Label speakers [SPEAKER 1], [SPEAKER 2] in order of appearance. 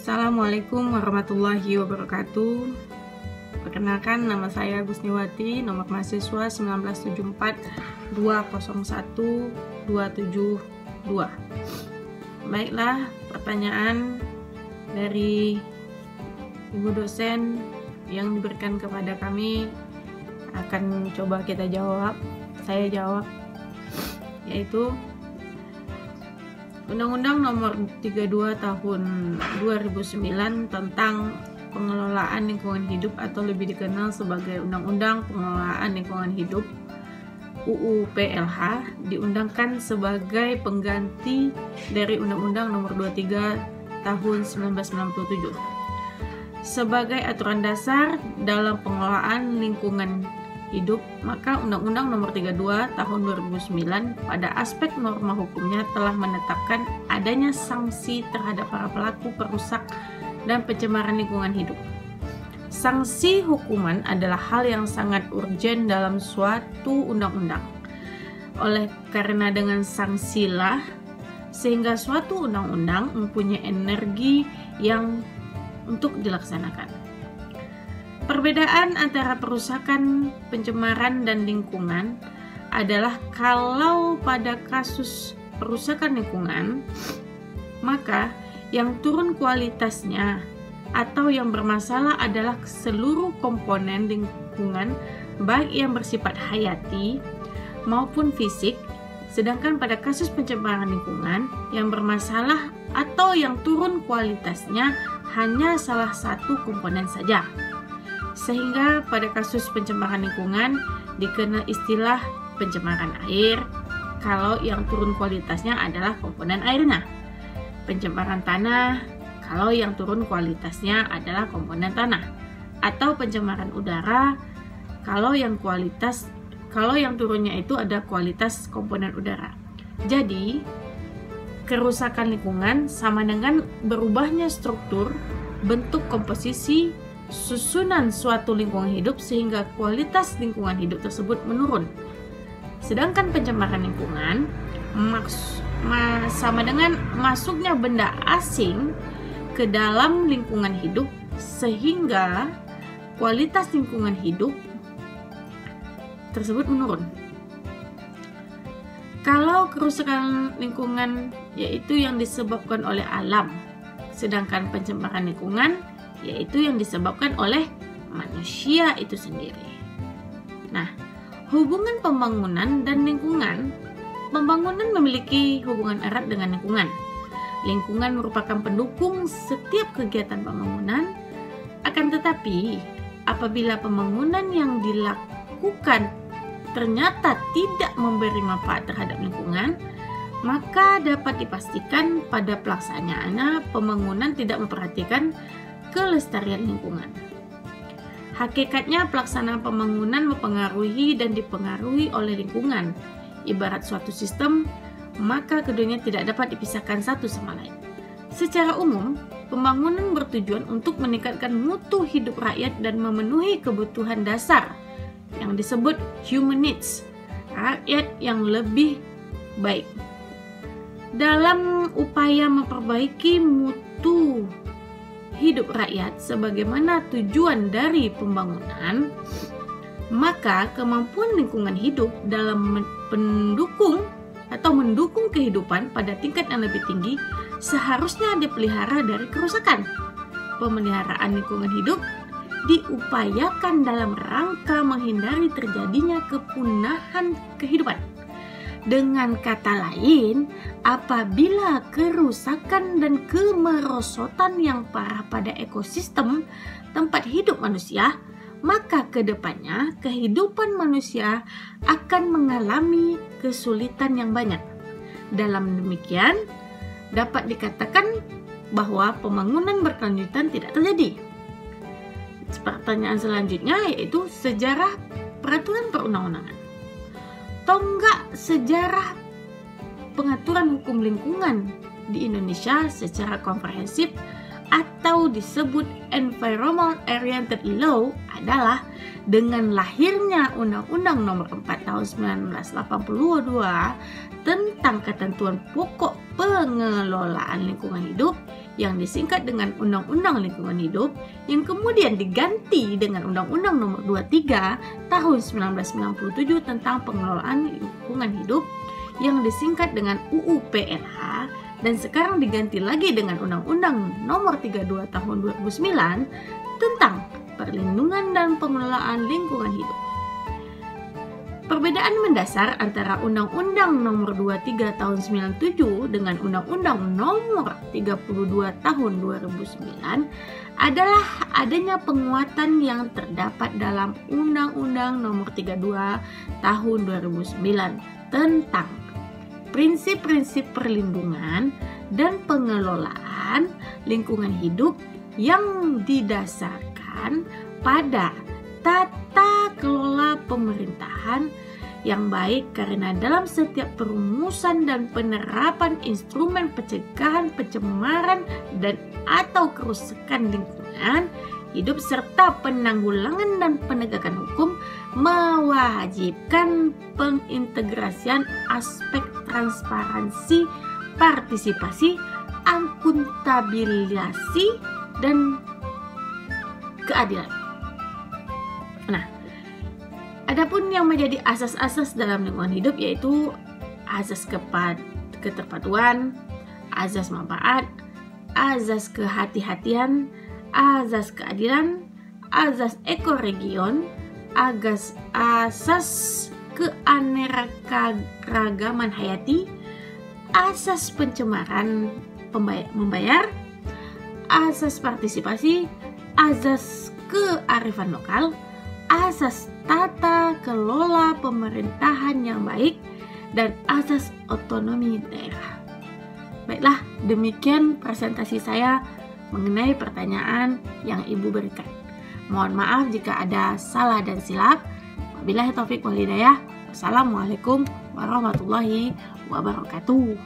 [SPEAKER 1] Assalamualaikum warahmatullahi wabarakatuh. Perkenalkan, nama saya Gusniwati, nomor mahasiswa 197401272. Baiklah, pertanyaan dari ibu dosen yang diberikan kepada kami akan coba kita jawab. Saya jawab, yaitu Undang-Undang Nomor 32 Tahun 2009 tentang Pengelolaan Lingkungan Hidup atau lebih dikenal sebagai Undang-Undang Pengelolaan Lingkungan Hidup UU PLH diundangkan sebagai pengganti dari Undang-Undang Nomor 23 Tahun 1997 sebagai aturan dasar dalam pengelolaan lingkungan hidup. Maka Undang-Undang Nomor 32 Tahun 2009 pada aspek norma hukumnya telah menetapkan adanya sanksi terhadap para pelaku perusak dan pencemaran lingkungan hidup. Sanksi hukuman adalah hal yang sangat urgen dalam suatu undang-undang. Oleh karena dengan sanksilah sehingga suatu undang-undang mempunyai energi yang untuk dilaksanakan. Perbedaan antara perusakan, pencemaran, dan lingkungan adalah kalau pada kasus perusakan lingkungan, maka yang turun kualitasnya atau yang bermasalah adalah seluruh komponen lingkungan, baik yang bersifat hayati maupun fisik, sedangkan pada kasus pencemaran lingkungan, yang bermasalah atau yang turun kualitasnya hanya salah satu komponen saja. Sehingga pada kasus pencemaran lingkungan dikenal istilah pencemaran air kalau yang turun kualitasnya adalah komponen airnya, pencemaran tanah kalau yang turun kualitasnya adalah komponen tanah, atau pencemaran udara kalau yang turunnya itu ada kualitas komponen udara. Jadi kerusakan lingkungan sama dengan berubahnya struktur, bentuk, komposisi, susunan suatu lingkungan hidup sehingga kualitas lingkungan hidup tersebut menurun. Sedangkan pencemaran lingkungan sama dengan masuknya benda asing ke dalam lingkungan hidup sehingga kualitas lingkungan hidup tersebut menurun. Kalau kerusakan lingkungan yaitu yang disebabkan oleh alam, sedangkan pencemaran lingkungan yaitu yang disebabkan oleh manusia itu sendiri. Nah, hubungan pembangunan dan lingkungan. Pembangunan memiliki hubungan erat dengan lingkungan. Lingkungan merupakan pendukung setiap kegiatan pembangunan. Akan tetapi, apabila pembangunan yang dilakukan ternyata tidak memberi manfaat terhadap lingkungan, maka dapat dipastikan pada pelaksanaannya pembangunan tidak memperhatikan kelestarian lingkungan. Hakikatnya pelaksanaan pembangunan mempengaruhi dan dipengaruhi oleh lingkungan. Ibarat suatu sistem, maka keduanya tidak dapat dipisahkan satu sama lain. Secara umum, pembangunan bertujuan untuk meningkatkan mutu hidup rakyat dan memenuhi kebutuhan dasar yang disebut human needs, rakyat yang lebih baik. Dalam upaya memperbaiki mutu hidup rakyat sebagaimana tujuan dari pembangunan, maka kemampuan lingkungan hidup dalam mendukung kehidupan pada tingkat yang lebih tinggi seharusnya dipelihara dari kerusakan. Pemeliharaan lingkungan hidup diupayakan dalam rangka menghindari terjadinya kepunahan kehidupan. Dengan kata lain, apabila kerusakan dan kemerosotan yang parah pada ekosistem tempat hidup manusia, maka kedepannya kehidupan manusia akan mengalami kesulitan yang banyak. Dalam demikian, dapat dikatakan bahwa pembangunan berkelanjutan tidak terjadi. Pertanyaan selanjutnya yaitu sejarah peraturan perundang-undangan. Tonggak sejarah pengaturan hukum lingkungan di Indonesia secara komprehensif atau disebut Environment Oriented Law adalah dengan lahirnya Undang-Undang Nomor 4 Tahun 1982 tentang ketentuan pokok pengelolaan lingkungan hidup yang disingkat dengan Undang-Undang Lingkungan Hidup, yang kemudian diganti dengan Undang-Undang Nomor 23 Tahun 1997 tentang Pengelolaan Lingkungan Hidup, yang disingkat dengan UU PLH, dan sekarang diganti lagi dengan Undang-Undang Nomor 32 Tahun 2009 tentang Perlindungan dan Pengelolaan Lingkungan Hidup. Perbedaan mendasar antara Undang-Undang Nomor 23 Tahun 97 dengan Undang-Undang Nomor 32 Tahun 2009 adalah adanya penguatan yang terdapat dalam Undang-Undang Nomor 32 Tahun 2009 tentang prinsip-prinsip perlindungan dan pengelolaan lingkungan hidup yang didasarkan pada tata kelola pemerintahan yang baik, karena dalam setiap perumusan dan penerapan instrumen pencegahan pencemaran dan atau kerusakan lingkungan hidup serta penanggulangan dan penegakan hukum mewajibkan pengintegrasian aspek transparansi, partisipasi, akuntabilisasi, dan keadilan. Nah, adapun yang menjadi asas-asas dalam lingkungan hidup yaitu azas keterpatuhan, azas manfaat, azas kehati-hatian, azas keadilan, azas ekoregion, asas keanekaragaman hayati, asas pencemaran membayar, asas partisipasi, azas kearifan lokal, asas tata kelola pemerintahan yang baik, dan asas otonomi daerah. Baiklah, demikian presentasi saya mengenai pertanyaan yang Ibu berikan. Mohon maaf jika ada salah dan silap. Wabillahi taufik wal hidayah. Wassalamualaikum warahmatullahi wabarakatuh.